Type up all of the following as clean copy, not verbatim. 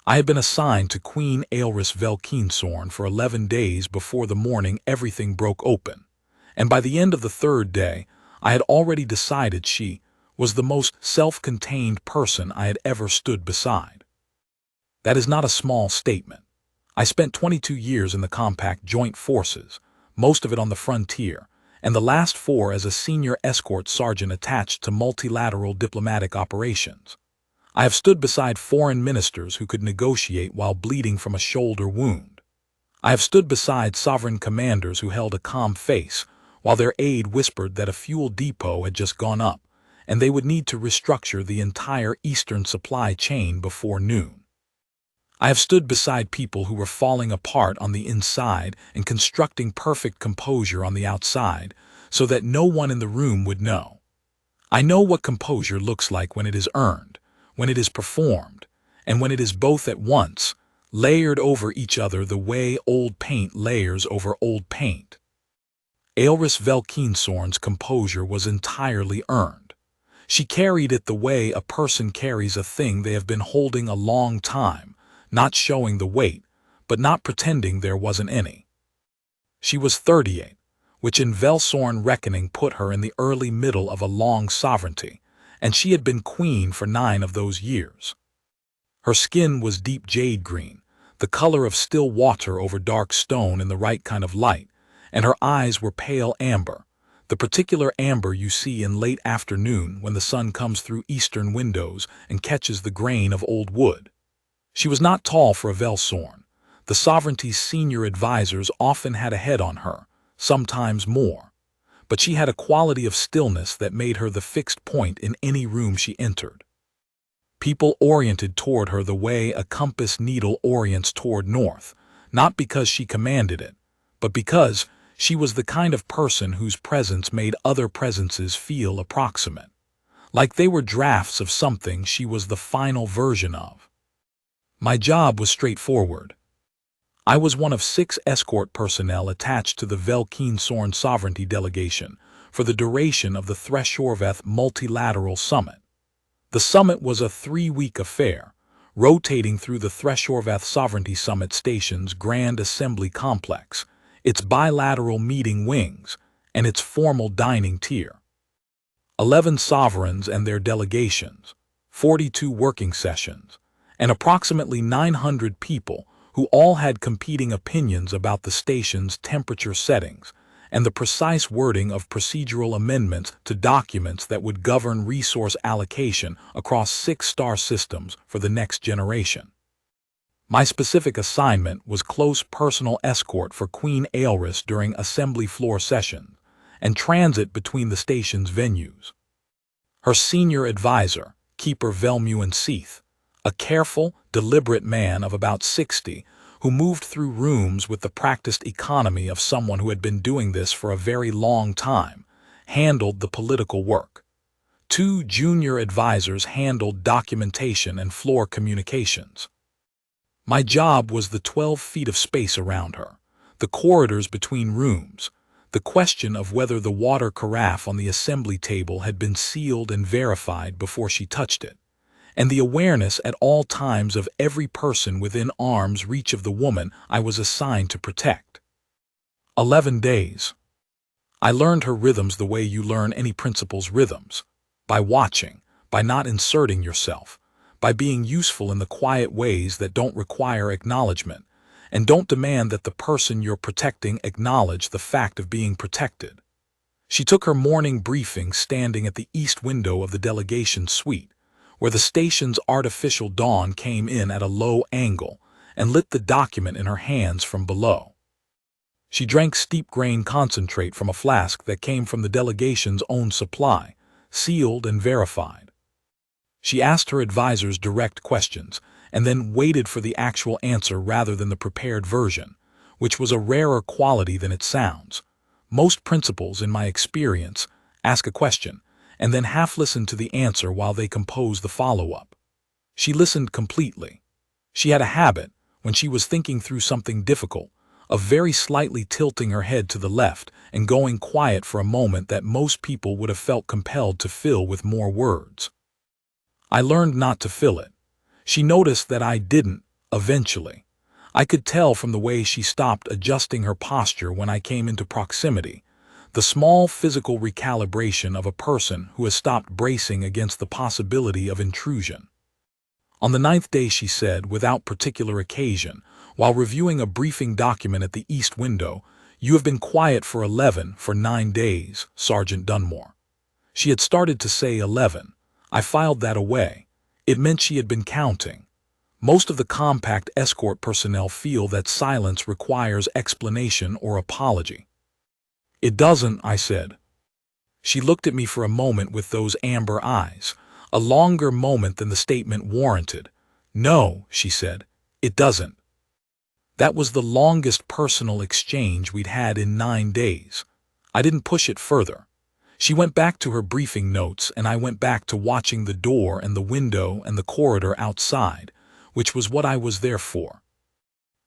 I had been assigned to Queen Aelris Velkinsorn for 11 days before the morning everything broke open, and by the end of the third day, I had already decided she was the most self-contained person I had ever stood beside. That is not a small statement. I spent 22 years in the compact joint forces, most of it on the frontier, and the last 4 as a senior escort sergeant attached to multilateral diplomatic operations. I have stood beside foreign ministers who could negotiate while bleeding from a shoulder wound. I have stood beside sovereign commanders who held a calm face while their aide whispered that a fuel depot had just gone up and they would need to restructure the entire eastern supply chain before noon. I have stood beside people who were falling apart on the inside and constructing perfect composure on the outside so that no one in the room would know. I know what composure looks like when it is earned, when it is performed, and when it is both at once, layered over each other the way old paint layers over old paint. Aelris Velkinsorn's composure was entirely earned. She carried it the way a person carries a thing they have been holding a long time, not showing the weight, but not pretending there wasn't any. She was 38, which in Velsorn reckoning put her in the early middle of a long sovereignty, and she had been queen for 9 of those years. Her skin was deep jade green, the color of still water over dark stone in the right kind of light, and her eyes were pale amber, the particular amber you see in late afternoon when the sun comes through eastern windows and catches the grain of old wood. She was not tall for a Velsorn. The sovereignty's senior advisors often had a head on her, sometimes more. But she had a quality of stillness that made her the fixed point in any room she entered. People oriented toward her the way a compass needle orients toward north, not because she commanded it, but because she was the kind of person whose presence made other presences feel approximate, like they were drafts of something she was the final version of. My job was straightforward. I was one of 6 escort personnel attached to the Velkinsorn Sovereignty Delegation for the duration of the Thresholveth Multilateral Summit. The summit was a 3-week affair, rotating through the Thresholveth Sovereignty Summit Station's Grand Assembly Complex, its bilateral meeting wings, and its formal dining tier. 11 sovereigns and their delegations, 42 working sessions, and approximately 900 people who all had competing opinions about the station's temperature settings and the precise wording of procedural amendments to documents that would govern resource allocation across 6 star systems for the next generation. My specific assignment was close personal escort for Queen Aelris during assembly floor sessions and transit between the station's venues. Her senior advisor, Keeper Velmuin Seath, a careful, deliberate man of about 60 who moved through rooms with the practiced economy of someone who had been doing this for a very long time, handled the political work. 2 junior advisors handled documentation and floor communications. My job was the 12 feet of space around her, the corridors between rooms, the question of whether the water carafe on the assembly table had been sealed and verified before she touched it, and the awareness at all times of every person within arm's reach of the woman I was assigned to protect. 11 days. I learned her rhythms the way you learn any principal's rhythms, by watching, by not inserting yourself, by being useful in the quiet ways that don't require acknowledgement, and don't demand that the person you're protecting acknowledge the fact of being protected. She took her morning briefing standing at the east window of the delegation suite, where the station's artificial dawn came in at a low angle and lit the document in her hands from below. She drank steep grain concentrate from a flask that came from the delegation's own supply, sealed and verified. She asked her advisors direct questions and then waited for the actual answer rather than the prepared version, which was a rarer quality than it sounds. Most principals, in my experience, ask a question and then half listen to the answer while they compose the follow-up. She listened completely. She had a habit, when she was thinking through something difficult, of very slightly tilting her head to the left and going quiet for a moment that most people would have felt compelled to fill with more words. I learned not to fill it. She noticed that I didn't, eventually. I could tell from the way she stopped adjusting her posture when I came into proximity, the small physical recalibration of a person who has stopped bracing against the possibility of intrusion. On the 9th day, she said, without particular occasion, while reviewing a briefing document at the east window, "You have been quiet for 9 days, Sergeant Dunmore." She had started to say 11. I filed that away. It meant she had been counting. Most of the compact escort personnel feel that silence requires explanation or apology. "It doesn't," I said. She looked at me for a moment with those amber eyes, a longer moment than the statement warranted. "No," she said, "it doesn't." That was the longest personal exchange we'd had in 9 days. I didn't push it further. She went back to her briefing notes, and I went back to watching the door and the window and the corridor outside, which was what I was there for.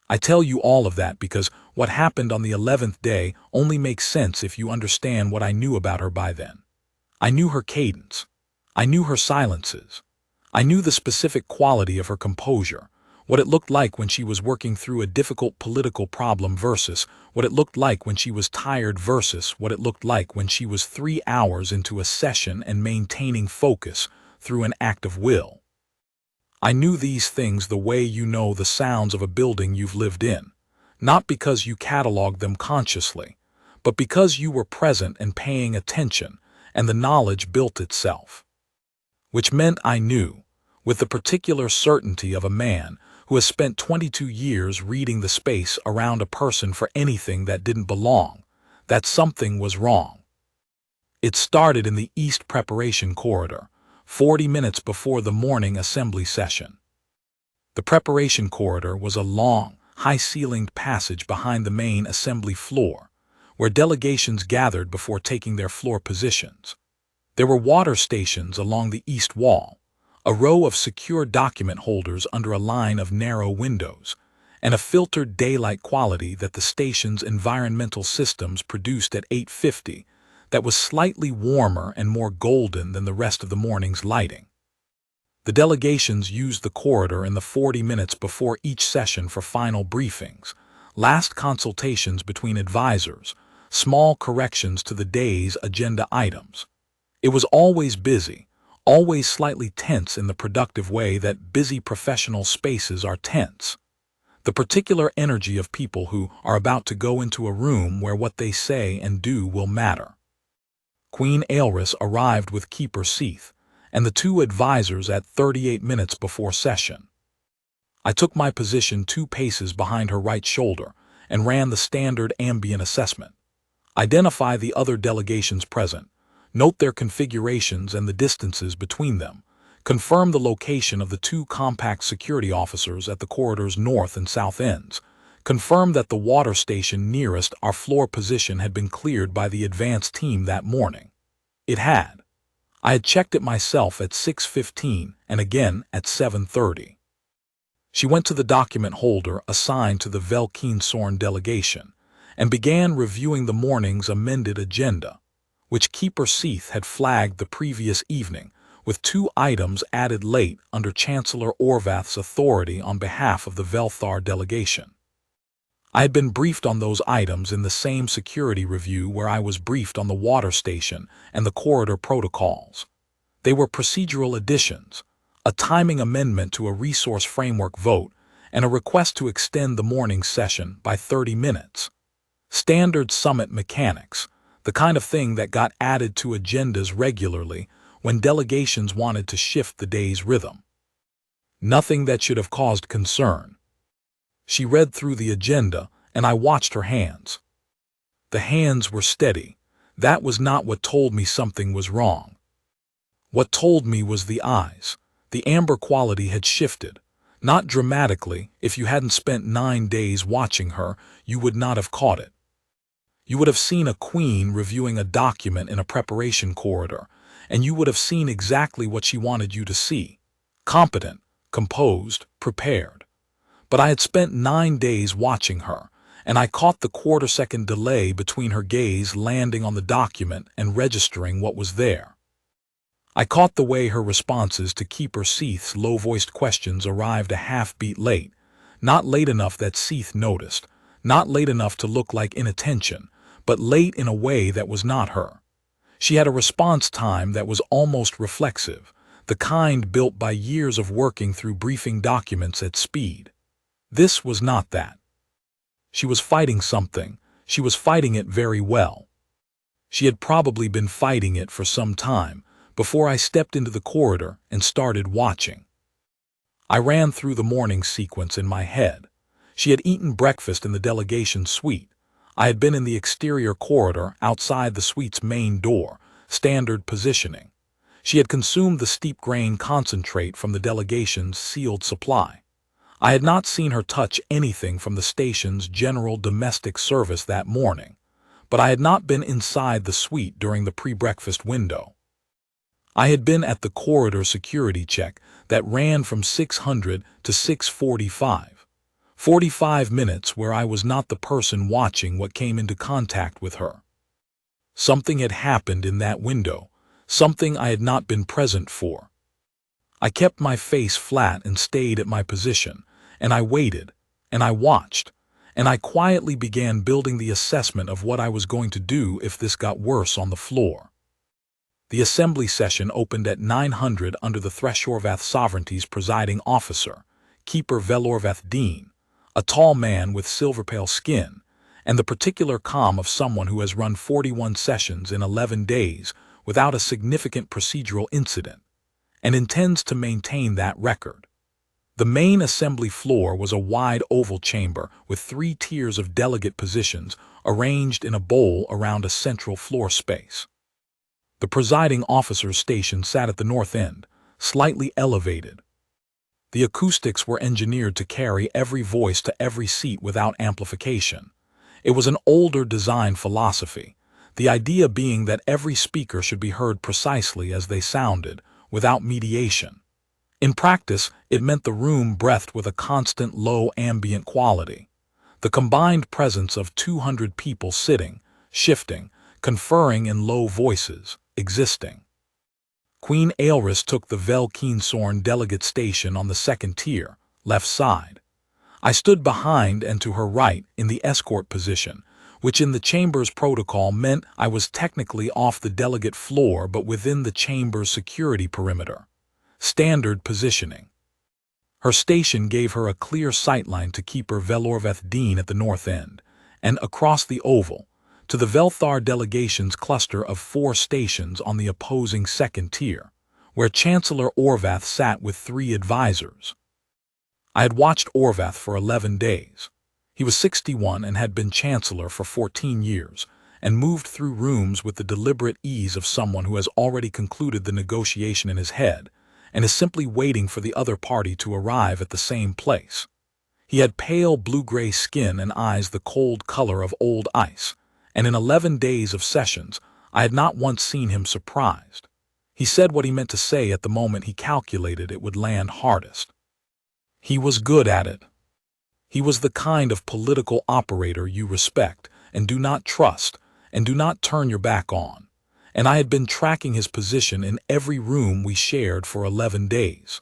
I tell you all of that because what happened on the 11th day only makes sense if you understand what I knew about her by then. I knew her cadence. I knew her silences. I knew the specific quality of her composure, what it looked like when she was working through a difficult political problem versus what it looked like when she was tired versus what it looked like when she was 3 hours into a session and maintaining focus through an act of will. I knew these things the way you know the sounds of a building you've lived in, not because you cataloged them consciously, but because you were present and paying attention, and the knowledge built itself. Which meant I knew, with the particular certainty of a man who has spent 22 years reading the space around a person for anything that didn't belong, that something was wrong. It started in the East Preparation Corridor, 40 minutes before the morning assembly session. The preparation corridor was a long, high-ceilinged passage behind the main assembly floor, where delegations gathered before taking their floor positions. There were water stations along the east wall, a row of secure document holders under a line of narrow windows, and a filtered daylight quality that the station's environmental systems produced at 8:50 that was slightly warmer and more golden than the rest of the morning's lighting. The delegations used the corridor in the 40 minutes before each session for final briefings, last consultations between advisors, small corrections to the day's agenda items. It was always busy, always slightly tense in the productive way that busy professional spaces are tense. The particular energy of people who are about to go into a room where what they say and do will matter. Queen Aelris arrived with Keeper Seath and the 2 advisors at 38 minutes before session. I took my position 2 paces behind her right shoulder and ran the standard ambient assessment. Identify the other delegations present, note their configurations and the distances between them, confirm the location of the 2 compact security officers at the corridor's north and south ends, confirm that the water station nearest our floor position had been cleared by the advance team that morning. It had. I had checked it myself at 6:15 and again at 7:30. She went to the document holder assigned to the Velkeensorn delegation and began reviewing the morning's amended agenda, which Keeper Seath had flagged the previous evening, with 2 items added late under Chancellor Orvath's authority on behalf of the Velthar delegation. I had been briefed on those items in the same security review where I was briefed on the water station and the corridor protocols. They were procedural additions, a timing amendment to a resource framework vote, and a request to extend the morning session by 30 minutes. Standard summit mechanics, the kind of thing that got added to agendas regularly when delegations wanted to shift the day's rhythm. Nothing that should have caused concern. She read through the agenda, and I watched her hands. The hands were steady. That was not what told me something was wrong. What told me was the eyes. The amber quality had shifted. Not dramatically. If you hadn't spent 9 days watching her, you would not have caught it. You would have seen a queen reviewing a document in a preparation corridor, and you would have seen exactly what she wanted you to see. Competent, composed, prepared. But I had spent 9 days watching her, and I caught the quarter-second delay between her gaze landing on the document and registering what was there. I caught the way her responses to Keeper Seath's low-voiced questions arrived a half-beat late, Not late enough that Seath noticed, not late enough to look like inattention, but late in a way that was not her. She had a response time that was almost reflexive, the kind built by years of working through briefing documents at speed. This was not that. She was fighting something. She was fighting it very well. She had probably been fighting it for some time before I stepped into the corridor and started watching. I ran through the morning sequence in my head. She had eaten breakfast in the delegation suite. I had been in the exterior corridor outside the suite's main door, standard positioning. She had consumed the steep grain concentrate from the delegation's sealed supply. I had not seen her touch anything from the station's general domestic service that morning, but I had not been inside the suite during the pre-breakfast window. I had been at the corridor security check that ran from 600 to 6:45. 45 minutes where I was not the person watching what came into contact with her. Something had happened in that window, something I had not been present for. I kept my face flat and stayed at my position, and I waited, and I watched, and I quietly began building the assessment of what I was going to do if this got worse on the floor. The assembly session opened at 900 under the Thresholvath Sovereignty's presiding officer, Keeper Velorvath Dean, a tall man with silver-pale skin, and the particular calm of someone who has run 41 sessions in 11 days without a significant procedural incident, and intends to maintain that record. The main assembly floor was a wide oval chamber with 3 tiers of delegate positions arranged in a bowl around a central floor space. The presiding officer's station sat at the north end, slightly elevated. The acoustics were engineered to carry every voice to every seat without amplification. It was an older design philosophy, the idea being that every speaker should be heard precisely as they sounded, without mediation. In practice, it meant the room breathed with a constant low ambient quality. The combined presence of 200 people sitting, shifting, conferring in low voices, existing. Queen Aelris took the Vel Keensorn delegate station on the second tier, left side. I stood behind and to her right in the escort position, which in the chamber's protocol meant I was technically off the delegate floor but within the chamber's security perimeter. Standard positioning. Her station gave her a clear sightline to Keeper Velorvath Dean at the north end, and across the oval, to the Velthar delegation's cluster of 4 stations on the opposing second tier, where Chancellor Orvath sat with 3 advisors. I had watched Orvath for 11 days. He was 61 and had been Chancellor for 14 years, and moved through rooms with the deliberate ease of someone who has already concluded the negotiation in his head, and is simply waiting for the other party to arrive at the same place. He had pale blue-gray skin and eyes the cold color of old ice, and in 11 days of sessions, I had not once seen him surprised. He said what he meant to say at the moment he calculated it would land hardest. He was good at it. He was the kind of political operator you respect and do not trust and do not turn your back on, and I had been tracking his position in every room we shared for 11 days.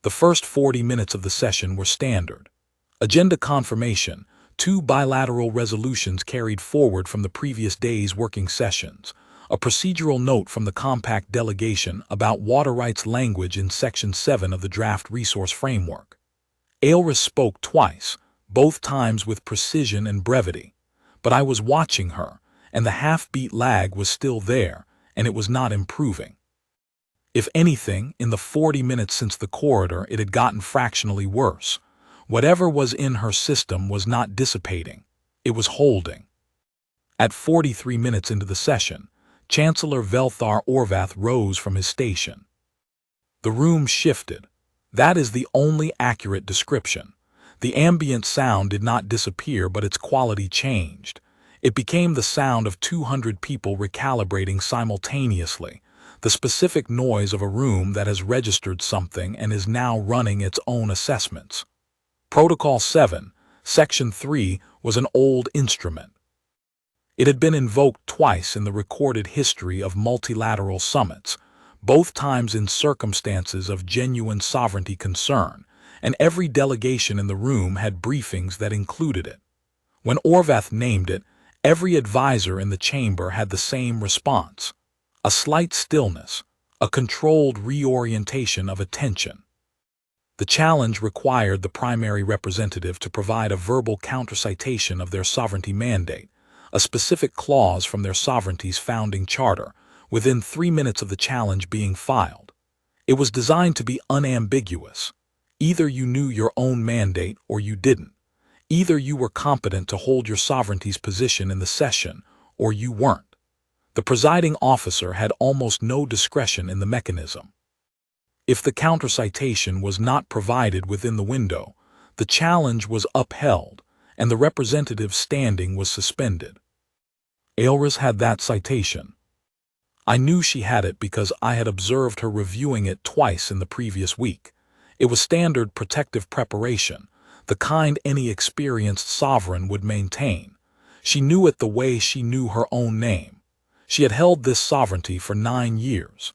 The first 40 minutes of the session were standard. Agenda confirmation, 2 bilateral resolutions carried forward from the previous day's working sessions, a procedural note from the compact delegation about water rights language in Section 7 of the Draft Resource Framework. Aelris spoke twice, both times with precision and brevity, but I was watching her, and the half-beat lag was still there, and it was not improving. If anything, in the 40 minutes since the corridor it had gotten fractionally worse. Whatever was in her system was not dissipating, it was holding. At 43 minutes into the session, Chancellor Velthar Orvath rose from his station. The room shifted. That is the only accurate description. The ambient sound did not disappear, but its quality changed. It became the sound of 200 people recalibrating simultaneously, the specific noise of a room that has registered something and is now running its own assessments. Protocol 7, Section 3, was an old instrument. It had been invoked twice in the recorded history of multilateral summits, both times in circumstances of genuine sovereignty concern, and every delegation in the room had briefings that included it. When Orvath named it, every advisor in the chamber had the same response: a slight stillness, a controlled reorientation of attention. The challenge required the primary representative to provide a verbal countercitation of their sovereignty mandate, a specific clause from their sovereignty's founding charter, within 3 minutes of the challenge being filed. It was designed to be unambiguous. Either you knew your own mandate or you didn't. Either you were competent to hold your sovereignty's position in the session or you weren't. The presiding officer had almost no discretion in the mechanism. If the countercitation was not provided within the window, the challenge was upheld and the representative's standing was suspended. Aelris had that citation. I knew she had it because I had observed her reviewing it twice in the previous week. It was standard protective preparation, the kind any experienced sovereign would maintain. She knew it the way she knew her own name. She had held this sovereignty for 9 years.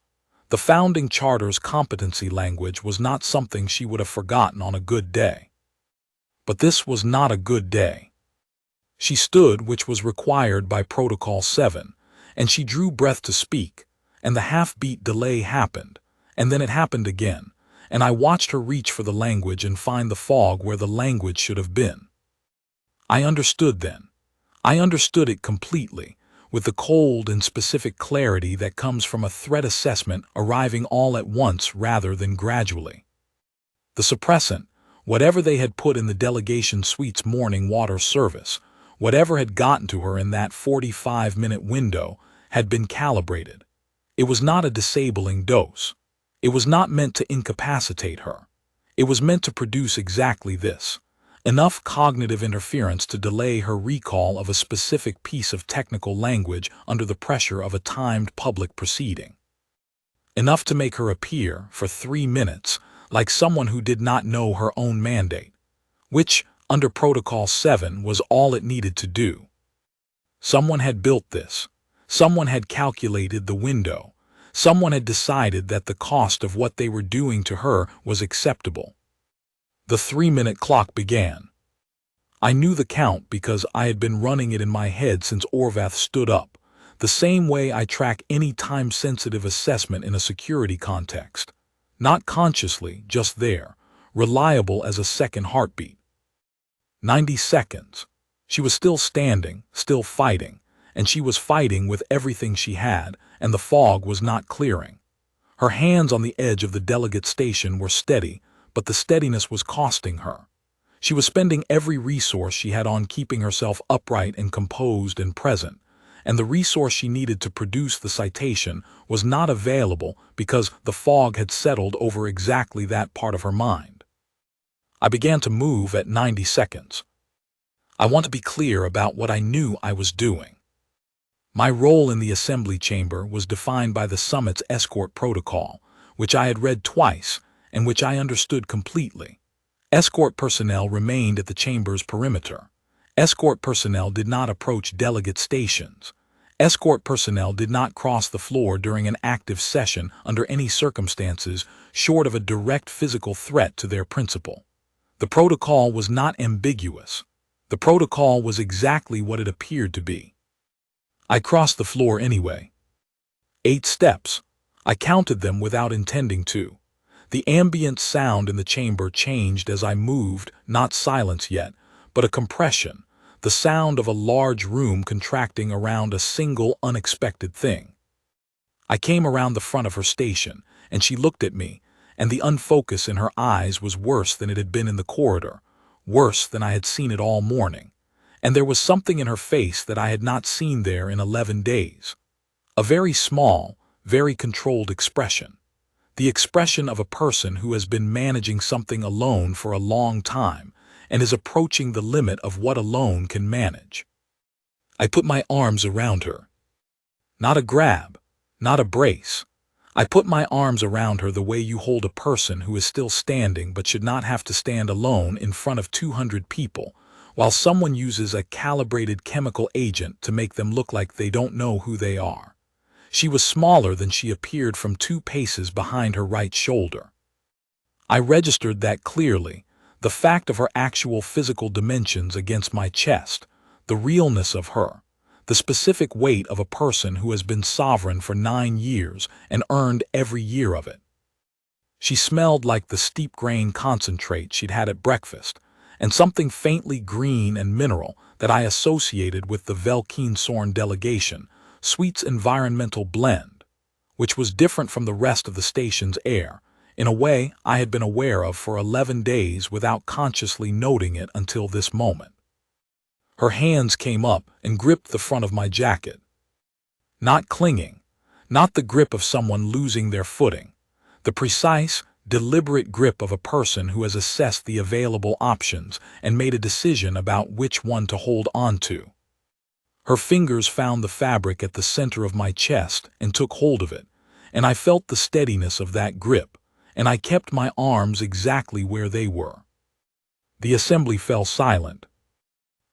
The founding charter's competency language was not something she would have forgotten on a good day. But this was not a good day. She stood, which was required by Protocol 7, and she drew breath to speak, and the half-beat delay happened, and then it happened again, and I watched her reach for the language and find the fog where the language should have been. I understood then. I understood it completely, with the cold and specific clarity that comes from a threat assessment arriving all at once rather than gradually. The suppressant, whatever they had put in the delegation suite's morning water service, whatever had gotten to her in that 45-minute window, had been calibrated. It was not a disabling dose. It was not meant to incapacitate her. It was meant to produce exactly this: enough cognitive interference to delay her recall of a specific piece of technical language under the pressure of a timed public proceeding. Enough to make her appear, for 3 minutes, like someone who did not know her own mandate, which, under Protocol 7, was all it needed to do. Someone had built this. Someone had calculated the window. Someone had decided that the cost of what they were doing to her was acceptable. The 3-minute clock began. I knew the count because I had been running it in my head since Orvath stood up, the same way I track any time-sensitive assessment in a security context. Not consciously, just there, reliable as a second heartbeat. 90 seconds. She was still standing, still fighting, and she was fighting with everything she had, and the fog was not clearing. Her hands on the edge of the delegate station were steady, but the steadiness was costing her. She was spending every resource she had on keeping herself upright and composed and present, and the resource she needed to produce the citation was not available because the fog had settled over exactly that part of her mind. I began to move at 90 seconds. I want to be clear about what I knew I was doing. My role in the assembly chamber was defined by the summit's escort protocol, which I had read twice and which I understood completely. Escort personnel remained at the chamber's perimeter. Escort personnel did not approach delegate stations. Escort personnel did not cross the floor during an active session under any circumstances short of a direct physical threat to their principal. The protocol was not ambiguous. The protocol was exactly what it appeared to be. I crossed the floor anyway. 8 steps. I counted them without intending to. The ambient sound in the chamber changed as I moved, not silence yet, but a compression, the sound of a large room contracting around a single unexpected thing. I came around the front of her station, and she looked at me, and the unfocus in her eyes was worse than it had been in the corridor, worse than I had seen it all morning. And there was something in her face that I had not seen there in 11 days. A very small, very controlled expression. The expression of a person who has been managing something alone for a long time and is approaching the limit of what alone can manage. I put my arms around her. Not a grab, not a brace. I put my arms around her the way you hold a person who is still standing but should not have to stand alone in front of 200 people, while someone uses a calibrated chemical agent to make them look like they don't know who they are. She was smaller than she appeared from 2 paces behind her right shoulder. I registered that clearly, the fact of her actual physical dimensions against my chest, the realness of her, the specific weight of a person who has been sovereign for 9 years and earned every year of it. She smelled like the steep grain concentrate she'd had at breakfast, and something faintly green and mineral that I associated with the Velkinsorn delegation, Sweet's environmental blend, which was different from the rest of the station's air, in a way I had been aware of for 11 days without consciously noting it until this moment. Her hands came up and gripped the front of my jacket. Not clinging, not the grip of someone losing their footing, the precise, deliberate grip of a person who has assessed the available options and made a decision about which one to hold on to. Her fingers found the fabric at the center of my chest and took hold of it, and I felt the steadiness of that grip, and I kept my arms exactly where they were. The assembly fell silent.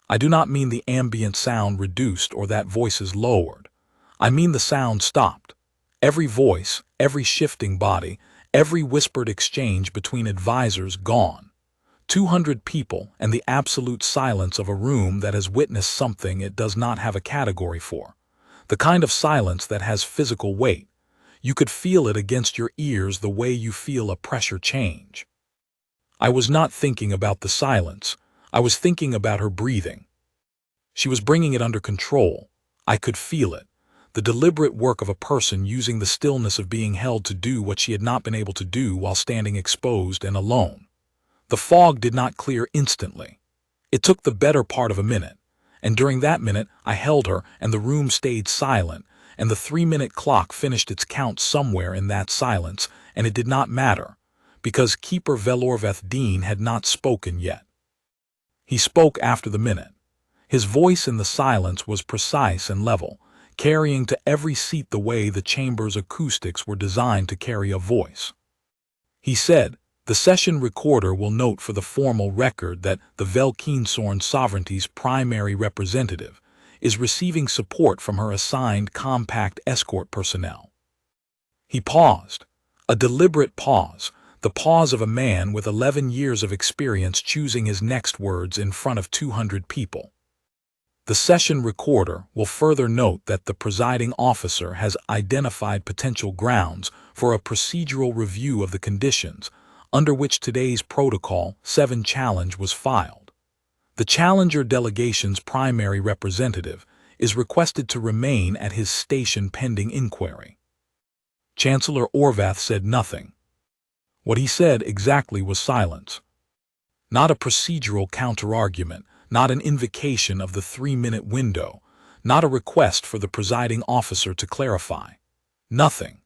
I do not mean the ambient sound reduced or that voices lowered. I mean the sound stopped. Every voice, every shifting body, every whispered exchange between advisors gone. 200 people and the absolute silence of a room that has witnessed something it does not have a category for. The kind of silence that has physical weight. You could feel it against your ears the way you feel a pressure change. I was not thinking about the silence. I was thinking about her breathing. She was bringing it under control. I could feel it. The deliberate work of a person using the stillness of being held to do what she had not been able to do while standing exposed and alone. The fog did not clear instantly. It took the better part of a minute, and during that minute I held her and the room stayed silent, and the 3-minute clock finished its count somewhere in that silence, and it did not matter, because Keeper Velorveth Dean had not spoken yet. He spoke after the minute. His voice in the silence was precise and level, carrying to every seat the way the chamber's acoustics were designed to carry a voice. He said, "The session recorder will note for the formal record that the Velkinsorn sovereignty's primary representative is receiving support from her assigned compact escort personnel." He paused, a deliberate pause, the pause of a man with 11 years of experience choosing his next words in front of 200 people. The session recorder will further note that the presiding officer has identified potential grounds for a procedural review of the conditions under which today's Protocol 7 challenge was filed. The challenger delegation's primary representative is requested to remain at his station pending inquiry. Chancellor Orvath said nothing. What he said exactly was silence. Not a procedural counterargument, not an invocation of the 3-minute window, not a request for the presiding officer to clarify. Nothing.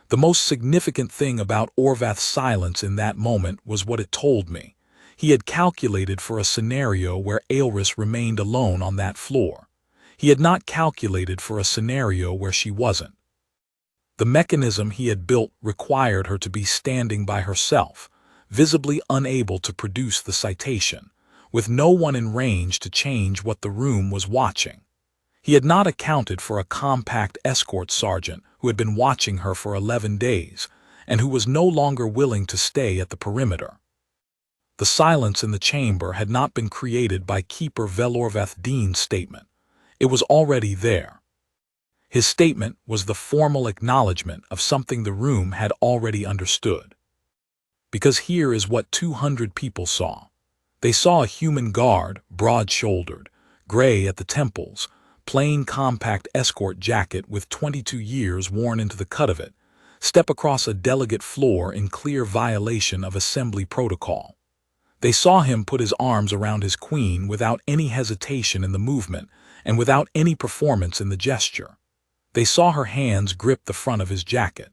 The most significant thing about Orvath's silence in that moment was what it told me. He had calculated for a scenario where Aelris remained alone on that floor. He had not calculated for a scenario where she wasn't. The mechanism he had built required her to be standing by herself, visibly unable to produce the citation, with no one in range to change what the room was watching. He had not accounted for a compact escort sergeant who had been watching her for 11 days and who was no longer willing to stay at the perimeter. The silence in the chamber had not been created by Keeper Velorveth Dean's statement. It was already there. His statement was the formal acknowledgement of something the room had already understood. Because here is what 200 people saw. They saw a human guard, broad-shouldered, gray at the temples, plain compact escort jacket with 22 years worn into the cut of it, step across a delegate floor in clear violation of assembly protocol. They saw him put his arms around his queen without any hesitation in the movement and without any performance in the gesture. They saw her hands grip the front of his jacket.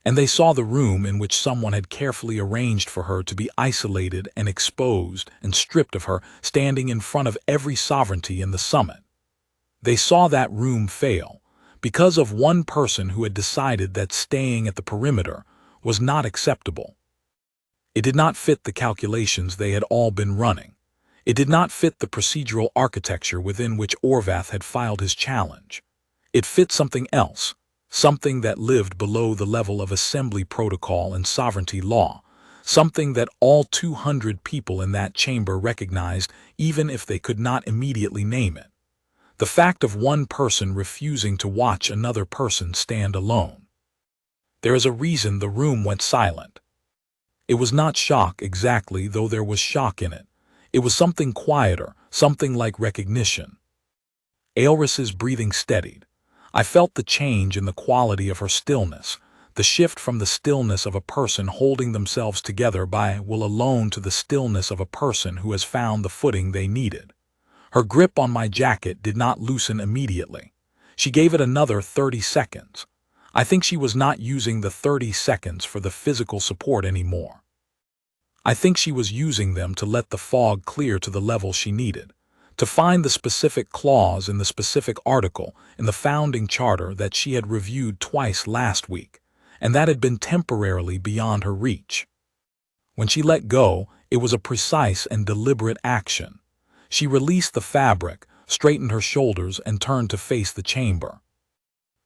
And they saw the room in which someone had carefully arranged for her to be isolated and exposed and stripped of her, standing in front of every sovereignty in the summit. They saw that room fail because of one person who had decided that staying at the perimeter was not acceptable. It did not fit the calculations they had all been running. It did not fit the procedural architecture within which Orvath had filed his challenge. It fit something else. Something that lived below the level of assembly protocol and sovereignty law, something that all 200 people in that chamber recognized even if they could not immediately name it. The fact of one person refusing to watch another person stand alone. There is a reason the room went silent. It was not shock exactly, though there was shock in it. It was something quieter, something like recognition. Aelris's breathing steadied. I felt the change in the quality of her stillness, the shift from the stillness of a person holding themselves together by will alone to the stillness of a person who has found the footing they needed. Her grip on my jacket did not loosen immediately. She gave it another 30 seconds. I think she was not using the 30 seconds for the physical support anymore. I think she was using them to let the fog clear to the level she needed, to find the specific clause in the specific article in the founding charter that she had reviewed twice last week, and that had been temporarily beyond her reach. When she let go, it was a precise and deliberate action. She released the fabric, straightened her shoulders, and turned to face the chamber.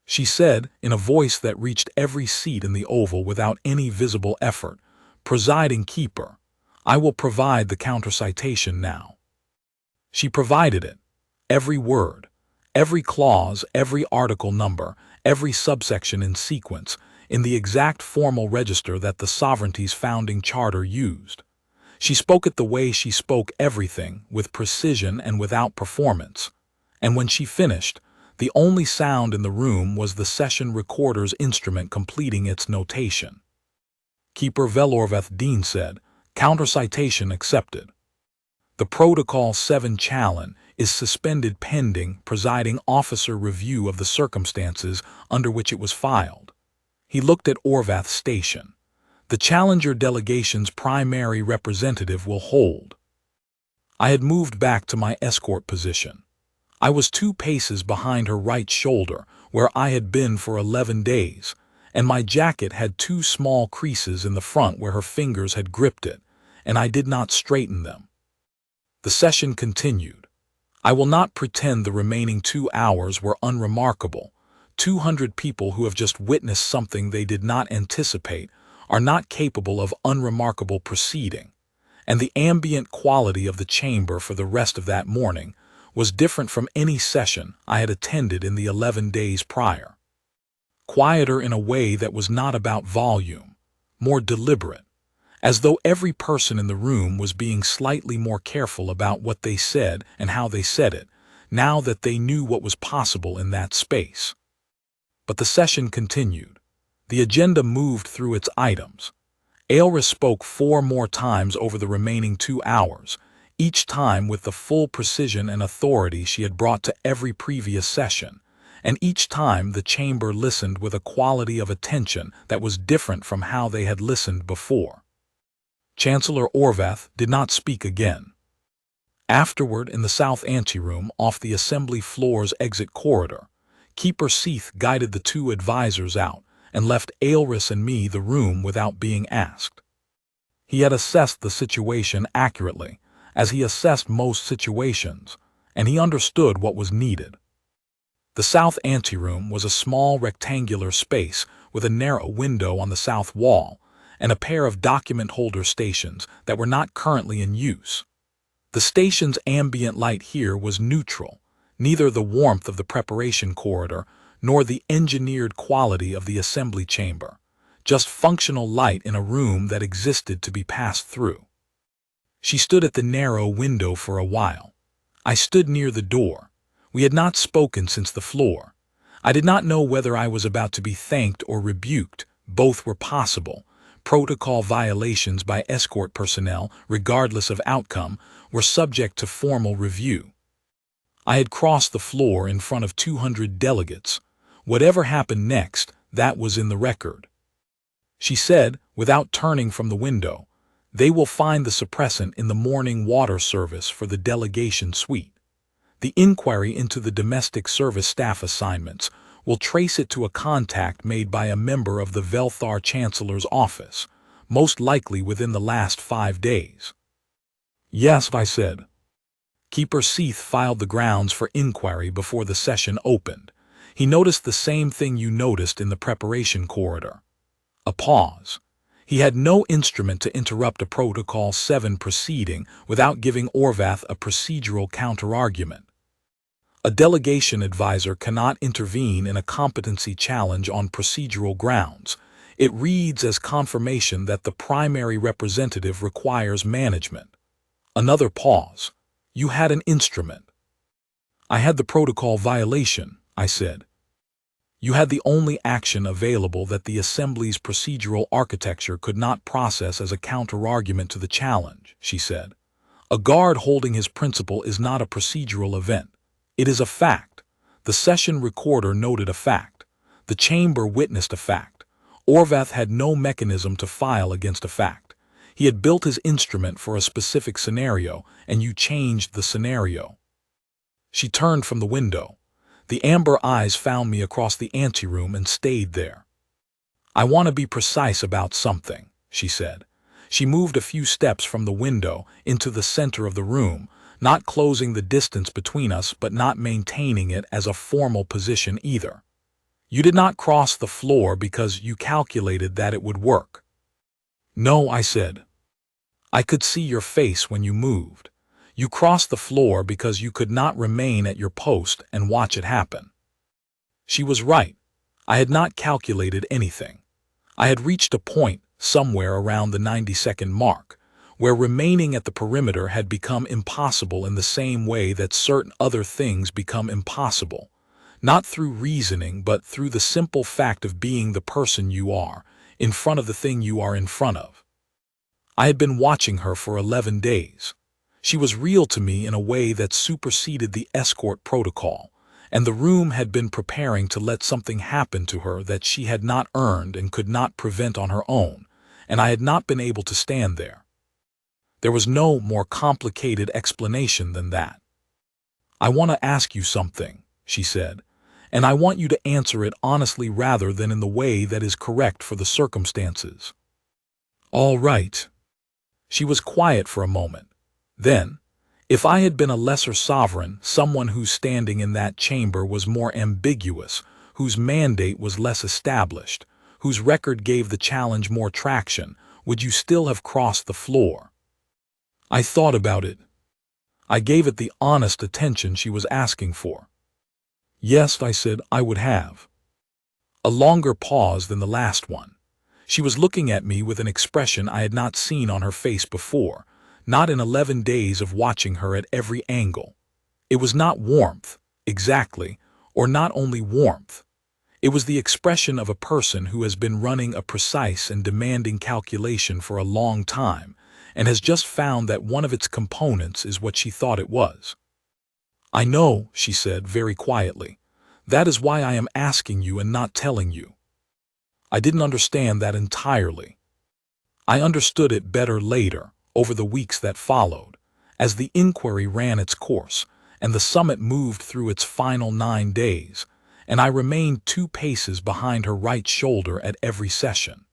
She said, in a voice that reached every seat in the oval without any visible effort, "Presiding Keeper, I will provide the counter-citation now." She provided it. Every word, every clause, every article number, every subsection in sequence, in the exact formal register that the sovereignty's founding charter used. She spoke it the way she spoke everything, with precision and without performance. And when she finished, the only sound in the room was the session recorder's instrument completing its notation. Keeper Velorveth Dean said, "Counter-citation accepted. The Protocol 7 Challen is suspended pending presiding officer review of the circumstances under which it was filed." He looked at Orvath Station. "The Challenger delegation's primary representative will hold." I had moved back to my escort position. I was 2 paces behind her right shoulder, where I had been for 11 days, and my jacket had 2 small creases in the front where her fingers had gripped it, and I did not straighten them. The session continued. I will not pretend the remaining 2 hours were unremarkable. 200 people who have just witnessed something they did not anticipate are not capable of unremarkable proceeding, and the ambient quality of the chamber for the rest of that morning was different from any session I had attended in the 11 days prior. Quieter in a way that was not about volume, more deliberate, as though every person in the room was being slightly more careful about what they said and how they said it, now that they knew what was possible in that space. But the session continued. The agenda moved through its items. Aelris spoke 4 more times over the remaining 2 hours, each time with the full precision and authority she had brought to every previous session, and each time the chamber listened with a quality of attention that was different from how they had listened before. Chancellor Orvath did not speak again. Afterward, in the south anteroom off the assembly floor's exit corridor, Keeper Seath guided the 2 advisors out and left Aelris and me the room without being asked. He had assessed the situation accurately, as he assessed most situations, and he understood what was needed. The south anteroom was a small rectangular space with a narrow window on the south wall and a pair of document holder stations that were not currently in use. The station's ambient light here was neutral, neither the warmth of the preparation corridor nor the engineered quality of the assembly chamber, just functional light in a room that existed to be passed through. She stood at the narrow window for a while. I stood near the door. We had not spoken since the floor. I did not know whether I was about to be thanked or rebuked. Both were possible. Protocol violations by escort personnel, regardless of outcome, were subject to formal review. I had crossed the floor in front of 200 delegates. Whatever happened next, that was in the record. She said, without turning from the window, "They will find the suppressant in the morning water service for the delegation suite. The inquiry into the domestic service staff assignments will trace it to a contact made by a member of the Velthar Chancellor's office, most likely within the last 5 days." "Yes," I said. Keeper Seath filed the grounds for inquiry before the session opened. He noticed the same thing you noticed in the preparation corridor. A pause. He had no instrument to interrupt a Protocol 7 proceeding without giving Orvath a procedural counterargument. A delegation advisor cannot intervene in a competency challenge on procedural grounds. It reads as confirmation that the primary representative requires management. Another pause. You had an instrument. I had the protocol violation, I said. You had the only action available that the Assembly's procedural architecture could not process as a counterargument to the challenge, she said. A guard holding his principal is not a procedural event. It is a fact. The session recorder noted a fact. The chamber witnessed a fact. Orvath had no mechanism to file against a fact. He had built his instrument for a specific scenario, and you changed the scenario. She turned from the window. The amber eyes found me across the anteroom and stayed there. I want to be precise about something, she said. She moved a few steps from the window into the center of the room, not closing the distance between us but not maintaining it as a formal position either. You did not cross the floor because you calculated that it would work. No, I said. I could see your face when you moved. You crossed the floor because you could not remain at your post and watch it happen. She was right. I had not calculated anything. I had reached a point, somewhere around the 90-second mark, where remaining at the perimeter had become impossible in the same way that certain other things become impossible, not through reasoning but through the simple fact of being the person you are, in front of the thing you are in front of. I had been watching her for 11 days. She was real to me in a way that superseded the escort protocol, and the room had been preparing to let something happen to her that she had not earned and could not prevent on her own, and I had not been able to stand there. There was no more complicated explanation than that. I want to ask you something, she said, and I want you to answer it honestly rather than in the way that is correct for the circumstances. All right. She was quiet for a moment. Then, if I had been a lesser sovereign, someone whose standing in that chamber was more ambiguous, whose mandate was less established, whose record gave the challenge more traction, would you still have crossed the floor? I thought about it. I gave it the honest attention she was asking for. Yes, I said, I would have. A longer pause than the last one. She was looking at me with an expression I had not seen on her face before, not in 11 days of watching her at every angle. It was not warmth, exactly, or not only warmth. It was the expression of a person who has been running a precise and demanding calculation for a long time and has just found that one of its components is what she thought it was. I know, she said very quietly. That is why I am asking you and not telling you. I didn't understand that entirely. I understood it better later, over the weeks that followed, as the inquiry ran its course and the summit moved through its final 9 days, and I remained 2 paces behind her right shoulder at every session.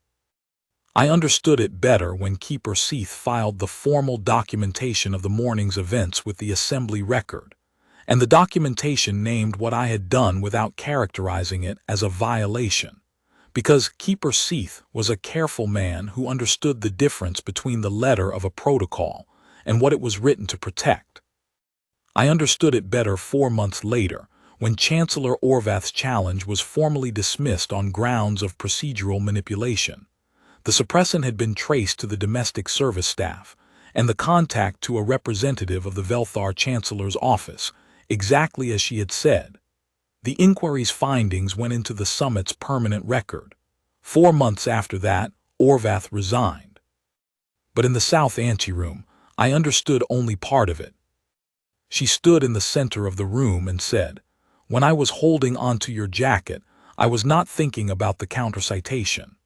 I understood it better when Keeper Seath filed the formal documentation of the morning's events with the Assembly record, and the documentation named what I had done without characterizing it as a violation, because Keeper Seath was a careful man who understood the difference between the letter of a protocol and what it was written to protect. I understood it better 4 months later, when Chancellor Orvath's challenge was formally dismissed on grounds of procedural manipulation. The suppressant had been traced to the domestic service staff, and the contact to a representative of the Velthar Chancellor's office, exactly as she had said. The inquiry's findings went into the summit's permanent record. 4 months after that, Orvath resigned. But in the south anteroom, I understood only part of it. She stood in the center of the room and said, "When I was holding onto your jacket, I was not thinking about the counter-citation."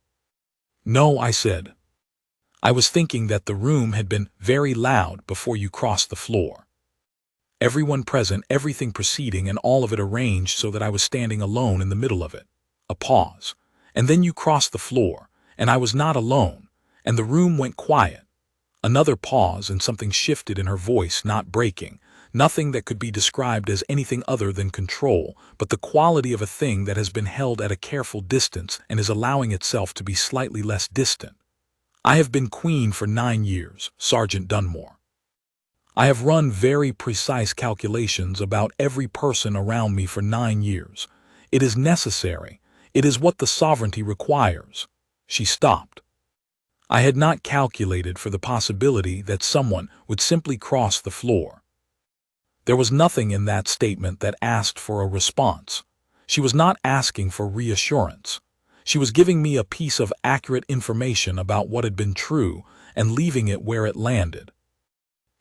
"No," I said. "I was thinking that the room had been very loud before you crossed the floor. Everyone present, everything proceeding, and all of it arranged so that I was standing alone in the middle of it." A pause. "And then you crossed the floor, and I was not alone, and the room went quiet." Another pause, and something shifted in her voice, not breaking, nothing that could be described as anything other than control, but the quality of a thing that has been held at a careful distance and is allowing itself to be slightly less distant. I have been queen for 9 years, Sergeant Dunmore. I have run very precise calculations about every person around me for 9 years. It is necessary. It is what the sovereignty requires. She stopped. I had not calculated for the possibility that someone would simply cross the floor. There was nothing in that statement that asked for a response. She was not asking for reassurance. She was giving me a piece of accurate information about what had been true and leaving it where it landed.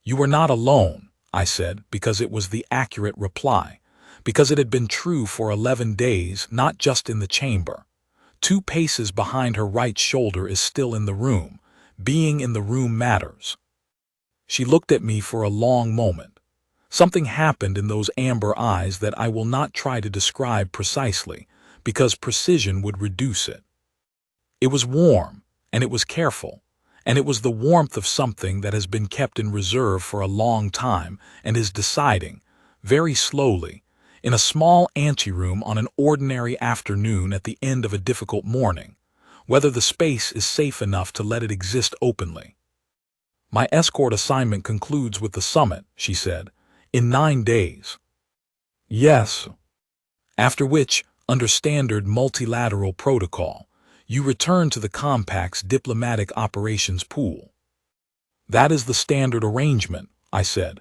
You were not alone, I said, because it was the accurate reply, because it had been true for 11 days, not just in the chamber. 2 paces behind her right shoulder is still in the room. Being in the room matters. She looked at me for a long moment. Something happened in those amber eyes that I will not try to describe precisely, because precision would reduce it. It was warm, and it was careful, and it was the warmth of something that has been kept in reserve for a long time and is deciding, very slowly, in a small anteroom on an ordinary afternoon at the end of a difficult morning, whether the space is safe enough to let it exist openly. My escort assignment concludes with the summit, she said, in 9 days. Yes. After which, under standard multilateral protocol, you return to the Compact's diplomatic operations pool. That is the standard arrangement, I said.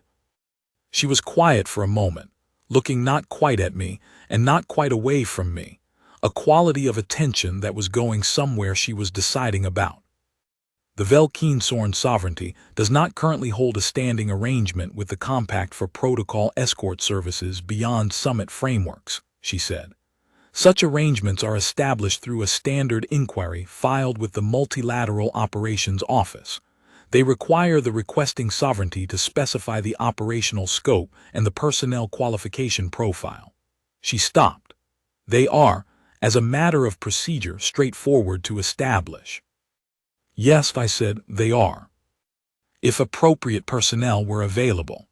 She was quiet for a moment, looking not quite at me and not quite away from me, a quality of attention that was going somewhere she was deciding about. The Velkinsorn sovereignty does not currently hold a standing arrangement with the Compact for protocol escort services beyond summit frameworks, she said. Such arrangements are established through a standard inquiry filed with the Multilateral Operations Office. They require the requesting sovereignty to specify the operational scope and the personnel qualification profile. She stopped. They are, as a matter of procedure, straightforward to establish. Yes, I said, they are. If appropriate personnel were available.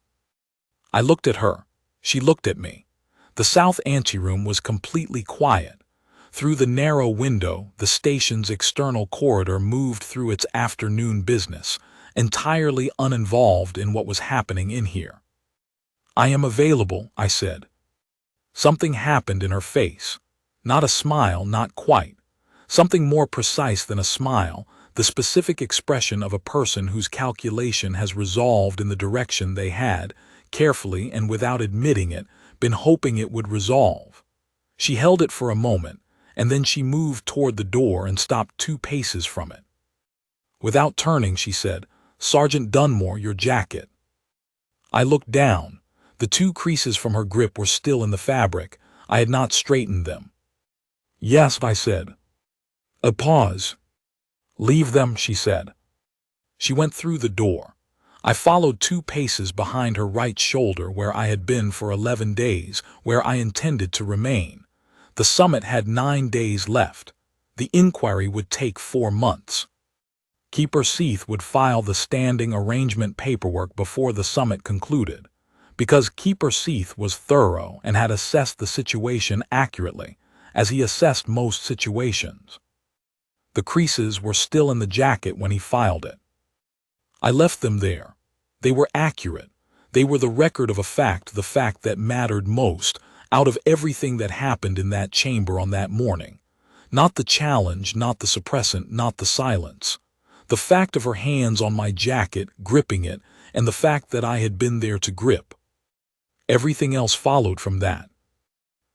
I looked at her. She looked at me. The south anteroom was completely quiet. Through the narrow window, the station's external corridor moved through its afternoon business, entirely uninvolved in what was happening in here. I am available, I said. Something happened in her face. Not a smile, not quite. Something more precise than a smile, the specific expression of a person whose calculation has resolved in the direction they had, carefully and without admitting it, been hoping it would resolve. She held it for a moment, and then she moved toward the door and stopped 2 paces from it. Without turning, she said, "Sergeant Dunmore, your jacket." I looked down. The 2 creases from her grip were still in the fabric. I had not straightened them. Yes, I said. A pause. Leave them, she said. She went through the door. I followed 2 paces behind her right shoulder where I had been for 11 days, where I intended to remain. The summit had 9 days left. The inquiry would take 4 months. Keeper Seath would file the standing arrangement paperwork before the summit concluded. Because Keeper Seath was thorough and had assessed the situation accurately, as he assessed most situations. The creases were still in the jacket when he filed it. I left them there. They were accurate. They were the record of a fact, the fact that mattered most out of everything that happened in that chamber on that morning. Not the challenge, not the suppressant, not the silence. The fact of her hands on my jacket, gripping it, and the fact that I had been there to grip. Everything else followed from that.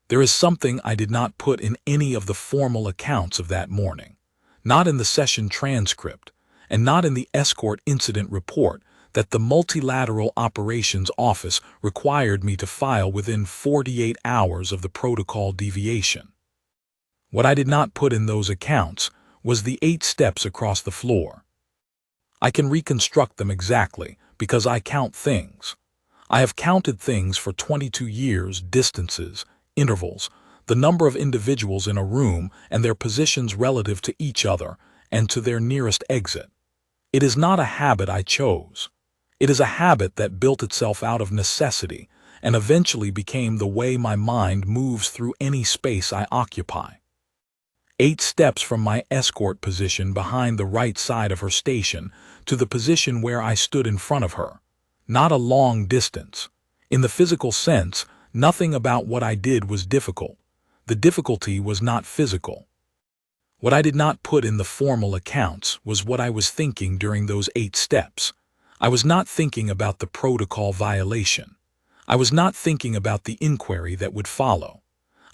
There is something I did not put in any of the formal accounts of that morning, not in the session transcript, and not in the escort incident report that the Multilateral Operations Office required me to file within 48 hours of the protocol deviation. What I did not put in those accounts was the 8 steps across the floor. I can reconstruct them exactly because I count things. I have counted things for 22 years, distances, intervals, the number of individuals in a room and their positions relative to each other and to their nearest exit. It is not a habit I chose. It is a habit that built itself out of necessity and eventually became the way my mind moves through any space I occupy. 8 steps from my escort position behind the right side of her station to the position where I stood in front of her. Not a long distance. In the physical sense, nothing about what I did was difficult. The difficulty was not physical. What I did not put in the formal accounts was what I was thinking during those 8 steps. I was not thinking about the protocol violation. I was not thinking about the inquiry that would follow.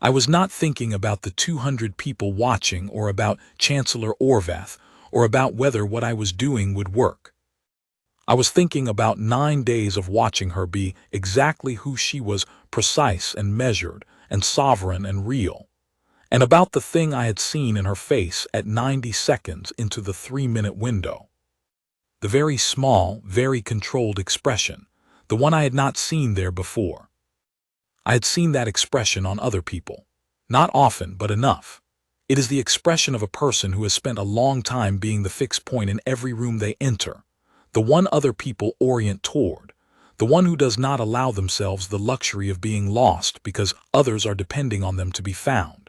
I was not thinking about the 200 people watching or about Chancellor Orvath or about whether what I was doing would work. I was thinking about 9 days of watching her be exactly who she was, precise and measured and sovereign and real, and about the thing I had seen in her face at 90 seconds into the 3-minute window. The very small, very controlled expression, the one I had not seen there before. I had seen that expression on other people. Not often, but enough. It is the expression of a person who has spent a long time being the fixed point in every room they enter, the one other people orient toward, the one who does not allow themselves the luxury of being lost because others are depending on them to be found,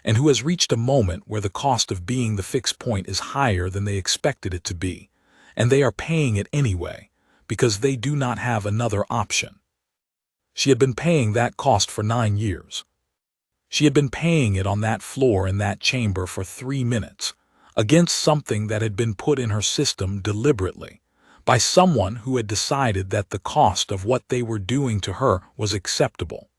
and who has reached a moment where the cost of being the fixed point is higher than they expected it to be, and they are paying it anyway, because they do not have another option. She had been paying that cost for 9 years. She had been paying it on that floor in that chamber for 3 minutes, against something that had been put in her system deliberately, by someone who had decided that the cost of what they were doing to her was acceptable.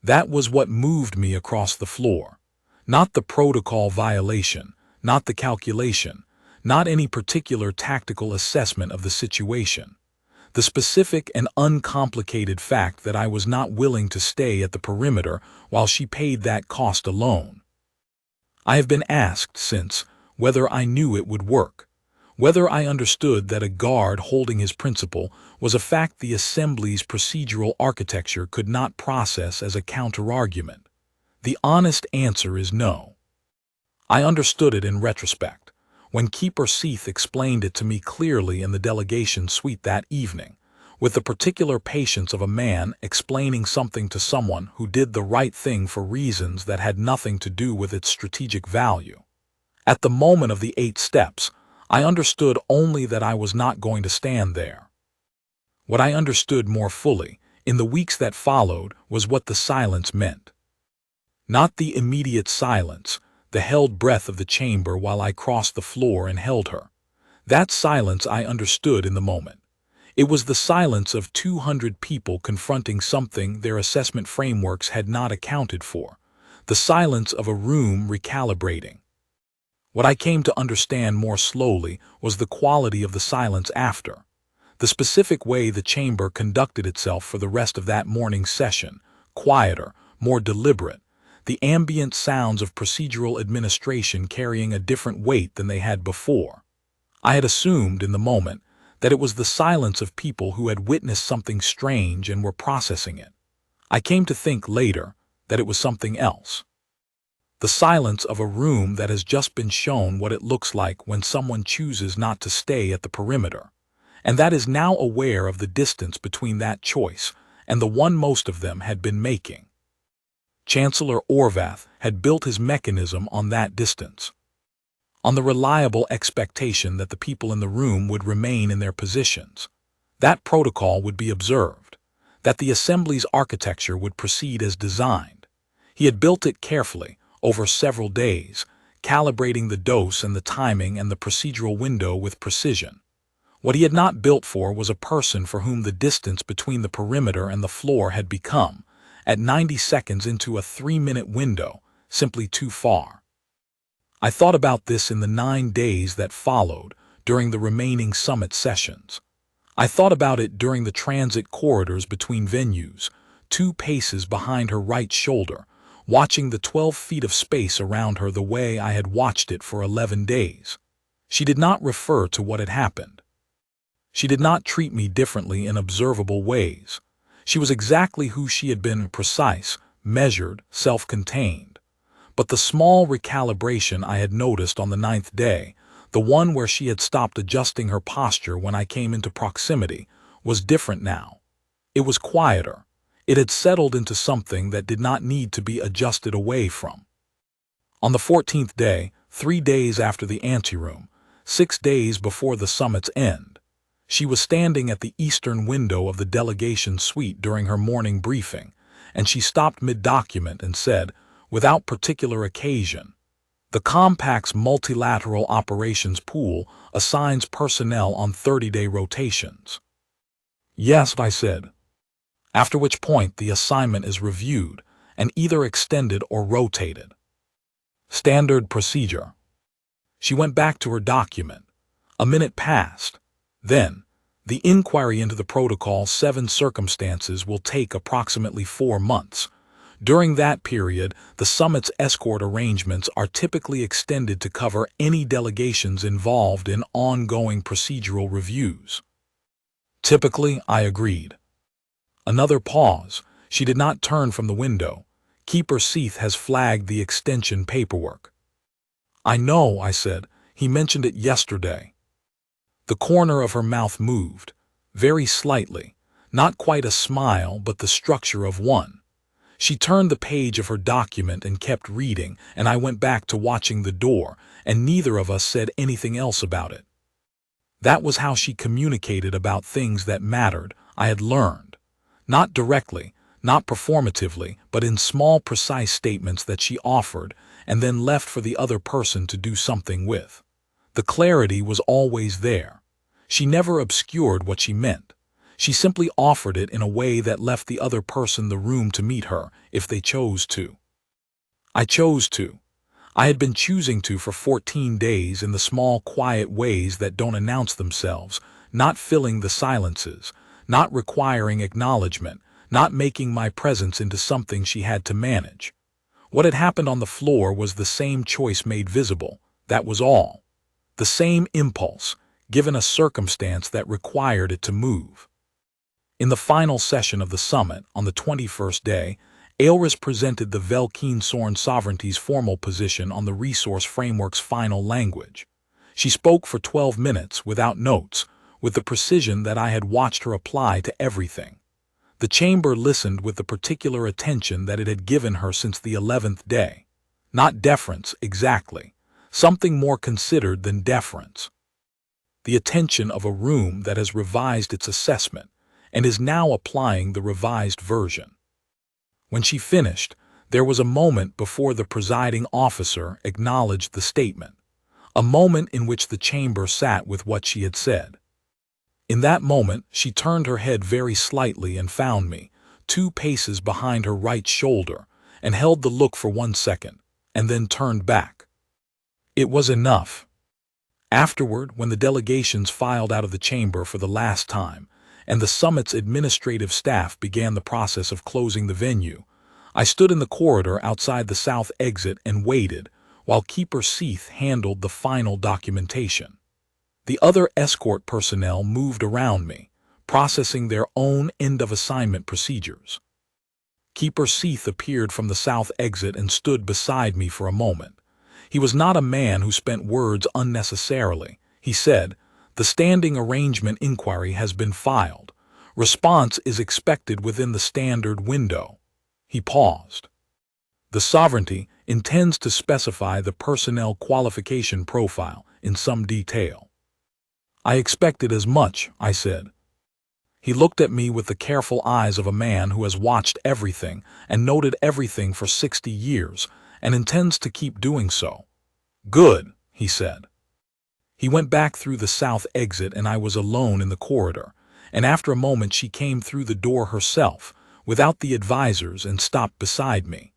That was what moved me across the floor. Not the protocol violation, not the calculation, not any particular tactical assessment of the situation. The specific and uncomplicated fact that I was not willing to stay at the perimeter while she paid that cost alone. I have been asked since whether I knew it would work, whether I understood that a guard holding his principal was a fact the Assembly's procedural architecture could not process as a counterargument. The honest answer is no. I understood it in retrospect, when Keeper Seath explained it to me clearly in the delegation suite that evening, with the particular patience of a man explaining something to someone who did the right thing for reasons that had nothing to do with its strategic value. At the moment of the 8 steps, I understood only that I was not going to stand there. What I understood more fully, in the weeks that followed, was what the silence meant. Not the immediate silence, the held breath of the chamber while I crossed the floor and held her. That silence I understood in the moment. It was the silence of 200 people confronting something their assessment frameworks had not accounted for, the silence of a room recalibrating. What I came to understand more slowly was the quality of the silence after, the specific way the chamber conducted itself for the rest of that morning's session, quieter, more deliberate, the ambient sounds of procedural administration carrying a different weight than they had before. I had assumed in the moment that it was the silence of people who had witnessed something strange and were processing it. I came to think later that it was something else. The silence of a room that has just been shown what it looks like when someone chooses not to stay at the perimeter, and that is now aware of the distance between that choice and the one most of them had been making. Chancellor Orvath had built his mechanism on that distance, on the reliable expectation that the people in the room would remain in their positions, that protocol would be observed, that the Assembly's architecture would proceed as designed. He had built it carefully, over several days, calibrating the dose and the timing and the procedural window with precision. What he had not built for was a person for whom the distance between the perimeter and the floor had become, at 90 seconds into a 3-minute window, simply too far. I thought about this in the 9 days that followed, during the remaining summit sessions. I thought about it during the transit corridors between venues, 2 paces behind her right shoulder, watching the 12 feet of space around her the way I had watched it for 11 days. She did not refer to what had happened. She did not treat me differently in observable ways. She was exactly who she had been, precise, measured, self-contained. But the small recalibration I had noticed on the 9th day, the one where she had stopped adjusting her posture when I came into proximity, was different now. It was quieter. It had settled into something that did not need to be adjusted away from. On the 14th day, 3 days after the anteroom, 6 days before the summit's end, she was standing at the eastern window of the delegation suite during her morning briefing, and she stopped mid-document and said, without particular occasion, "The Compact's multilateral operations pool assigns personnel on 30-day rotations." "Yes," I said. "After which point the assignment is reviewed and either extended or rotated. Standard procedure." She went back to her document. A minute passed. Then, "The inquiry into the protocol 7 circumstances will take approximately 4 months. During that period, the summit's escort arrangements are typically extended to cover any delegations involved in ongoing procedural reviews." "Typically," I agreed. Another pause. She did not turn from the window. "Keeper Seath has flagged the extension paperwork." "I know," I said. "He mentioned it yesterday." The corner of her mouth moved, very slightly, not quite a smile but the structure of one. She turned the page of her document and kept reading, and I went back to watching the door, and neither of us said anything else about it. That was how she communicated about things that mattered, I had learned. Not directly, not performatively, but in small, precise statements that she offered and then left for the other person to do something with. The clarity was always there. She never obscured what she meant. She simply offered it in a way that left the other person the room to meet her, if they chose to. I chose to. I had been choosing to for 14 days in the small, quiet ways that don't announce themselves, not filling the silences, not requiring acknowledgement, not making my presence into something she had to manage. What had happened on the floor was the same choice made visible, that was all. The same impulse, given a circumstance that required it to move. In the final session of the summit, on the 21st day, Aelris presented the Velkeen-Sorn sovereignty's formal position on the resource framework's final language. She spoke for 12 minutes without notes, with the precision that I had watched her apply to everything. The chamber listened with the particular attention that it had given her since the 11th day. Not deference, exactly. Something more considered than deference. The attention of a room that has revised its assessment and is now applying the revised version. When she finished, there was a moment before the presiding officer acknowledged the statement, a moment in which the chamber sat with what she had said. In that moment, she turned her head very slightly and found me, 2 paces behind her right shoulder, and held the look for 1 second, and then turned back. It was enough. Afterward, when the delegations filed out of the chamber for the last time, and the summit's administrative staff began the process of closing the venue, I stood in the corridor outside the south exit and waited, while Keeper Seath handled the final documentation. The other escort personnel moved around me, processing their own end-of-assignment procedures. Keeper Seath appeared from the south exit and stood beside me for a moment. He was not a man who spent words unnecessarily. He said, "The standing arrangement inquiry has been filed. Response is expected within the standard window." He paused. "The sovereignty intends to specify the personnel qualification profile in some detail." "I expected as much," I said. He looked at me with the careful eyes of a man who has watched everything and noted everything for 60 years and intends to keep doing so. "Good," he said. He went back through the south exit and I was alone in the corridor, and after a moment she came through the door herself, without the advisors, and stopped beside me.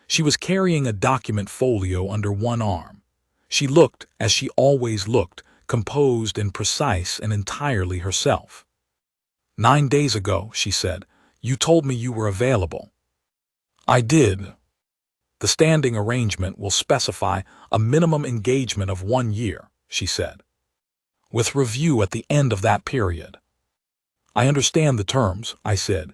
She was carrying a document folio under one arm. She looked, as she always looked, composed and precise and entirely herself. "9 days ago," she said, "you told me you were available." "I did." "The standing arrangement will specify a minimum engagement of 1 year," she said, "with review at the end of that period." "I understand the terms," I said.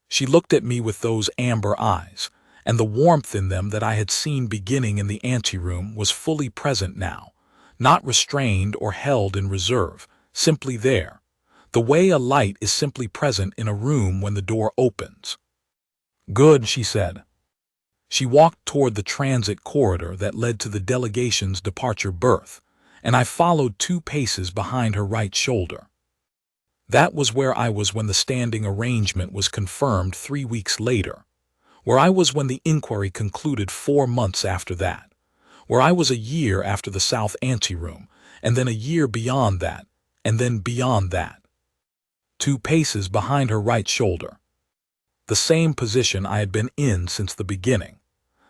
She looked at me with those amber eyes, and the warmth in them that I had seen beginning in the anteroom was fully present now, not restrained or held in reserve, simply there, the way a light is simply present in a room when the door opens. "Good," she said. She walked toward the transit corridor that led to the delegation's departure berth, and I followed 2 paces behind her right shoulder. That was where I was when the standing arrangement was confirmed 3 weeks later, where I was when the inquiry concluded 4 months after that, where I was a year after the South Anteroom, and then a year beyond that, and then beyond that. 2 paces behind her right shoulder. The same position I had been in since the beginning.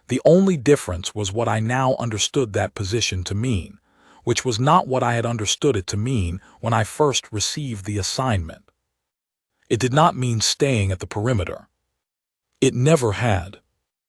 The only difference was what I now understood that position to mean, which was not what I had understood it to mean when I first received the assignment. It did not mean staying at the perimeter. It never had.